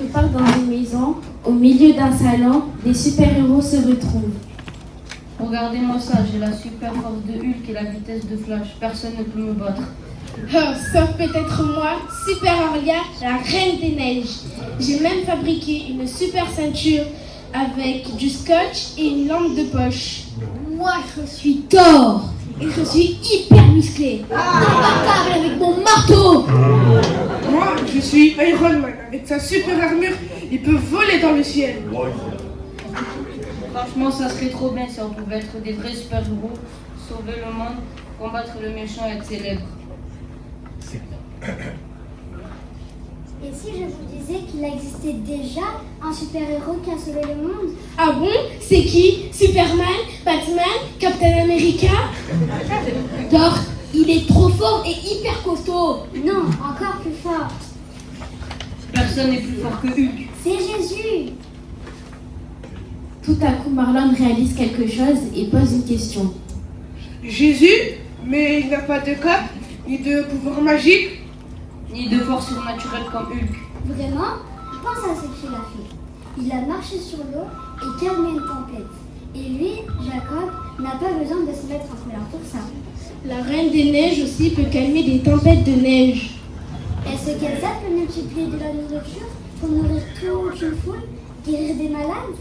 Quelque part dans une maison, au milieu d'un salon, des super-héros se retrouvent. Regardez-moi ça, j'ai la super force de Hulk et la vitesse de Flash. Personne ne peut me battre. Oh, sauf peut-être moi, Super Aria, la reine des neiges. J'ai même fabriqué une super ceinture avec du scotch et une lampe de poche. Moi, je suis Thor et je suis hyper musclé. Imbattable avec mon marteau. Moi, je suis Iron Man. Avec sa super armure, il peut voler dans le ciel. Franchement, ça serait trop bien si on pouvait être des vrais super-héros, sauver le monde, combattre le méchant et être célèbre. Et si je vous disais qu'il existait déjà un super-héros qui a sauvé le monde? Ah bon? C'est qui? Superman? Batman? Captain America? Thor, il est trop fort et hyper costaud. Non, encore plus fort. Personne n'est plus fort que Hulk. C'est Jésus. Tout à coup, Marlon réalise quelque chose et pose une question. Jésus? Mais il n'a pas de cape, ni de pouvoir magique. Ni de force surnaturelle comme Hulk. Vraiment? Pense à ce qu'il a fait. Il a marché sur l'eau et calmé une tempête. Et lui, Jacob, n'a pas besoin de se mettre en colère pour ça. La reine des neiges aussi peut calmer des tempêtes de neige. Est-ce qu'Elsa peut multiplier de la nourriture pour nourrir toute une foule, guérir des malades?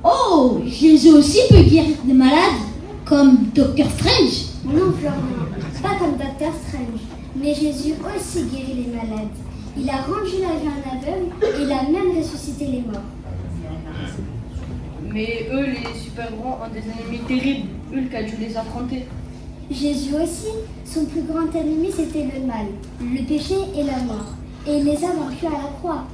Oh, Jésus aussi peut guérir des malades, comme Docteur Strange. Non, Florian, pas comme Docteur Strange. Mais Jésus aussi guérit les malades. Il a rendu la vue à un aveugle et il a même ressuscité les morts. Mais eux, les super-héros, ont des ennemis terribles. Hulk a dû les affronter. Jésus aussi, son plus grand ennemi c'était le mal, le péché et la mort. Et il les a vaincus à la croix.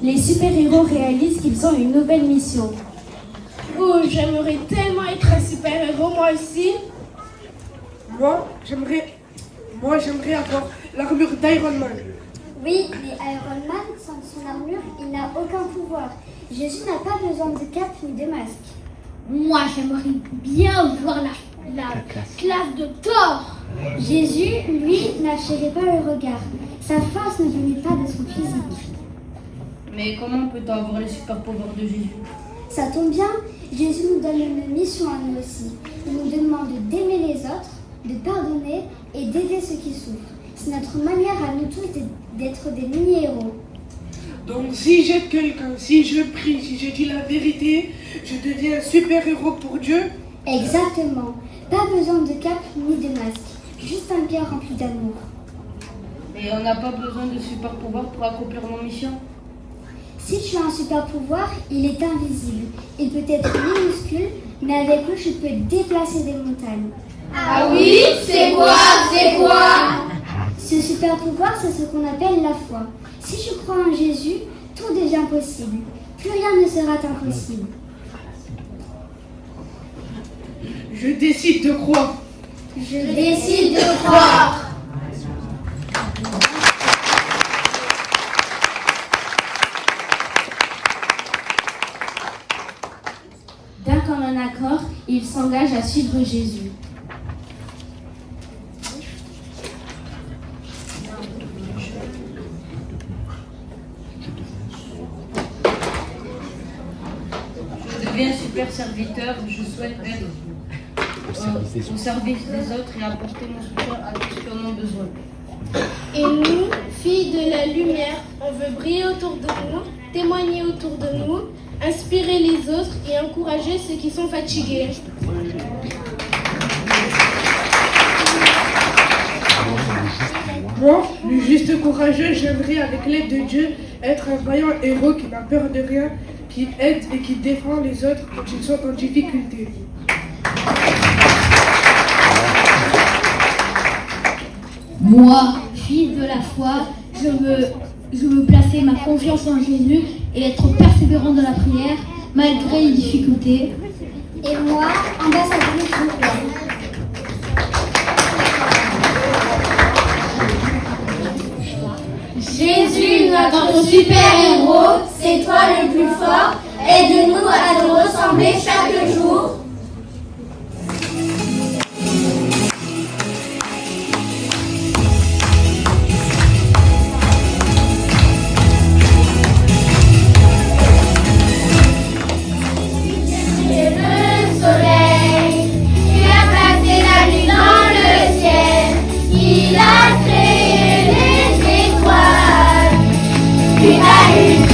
les super-héros réalisent qu'ils ont une nouvelle mission. Oh, j'aimerais tellement être un super-héros, moi aussi. Moi, j'aimerais avoir l'armure d'Iron Man. Oui, mais Iron Man, sans son armure, il n'a aucun pouvoir. Jésus n'a pas besoin de cape ni de masque. Moi, j'aimerais bien voir la classe de Thor. Jésus, lui, n'attirait pas le regard. Sa force ne venait pas de son physique. Mais comment peut-on avoir les super pouvoirs de Jésus? Ça tombe bien, Jésus nous donne une mission à nous aussi. Il nous demande d'aimer les autres, de pardonner et d'aider ceux qui souffrent. C'est notre manière à nous tous d'être des mini-héros. Donc si j'aide quelqu'un, si je prie, si je dis la vérité, je deviens un super-héros pour Dieu. Exactement. Pas besoin de cape ni de masque. Juste un cœur rempli d'amour. Mais on n'a pas besoin de super pouvoirs pour accomplir nos missions. Si tu as un super pouvoir, il est invisible. Il peut être minuscule, mais avec lui, tu peux déplacer des montagnes. Ah oui, c'est quoi? Ce super pouvoir, c'est ce qu'on appelle la foi. Si tu crois en Jésus, tout devient possible. Plus rien ne sera impossible. Je décide de croire. Je décide de croire. D'un commun accord, ils s'engagent à suivre Jésus. Je deviens super serviteur, je souhaite être au service des autres et apporter mon soutien à tous qui en ont besoin. Et nous, filles de la lumière, on veut briller autour de nous, témoigner autour de nous, inspirer les autres et encourager ceux qui sont fatigués. Moi, le juste courageux, j'aimerais avec l'aide de Dieu être un vaillant héros qui n'a peur de rien, qui aide et qui défend les autres quand ils sont en difficulté. Moi, fille de la foi, je veux placer ma confiance en Jésus et être persévérant dans la prière malgré les difficultés. Et moi, ambassadrice du roi. Jésus, notre super-héros, c'est toi le plus fort. Aide-nous à te ressembler chaque jour. Une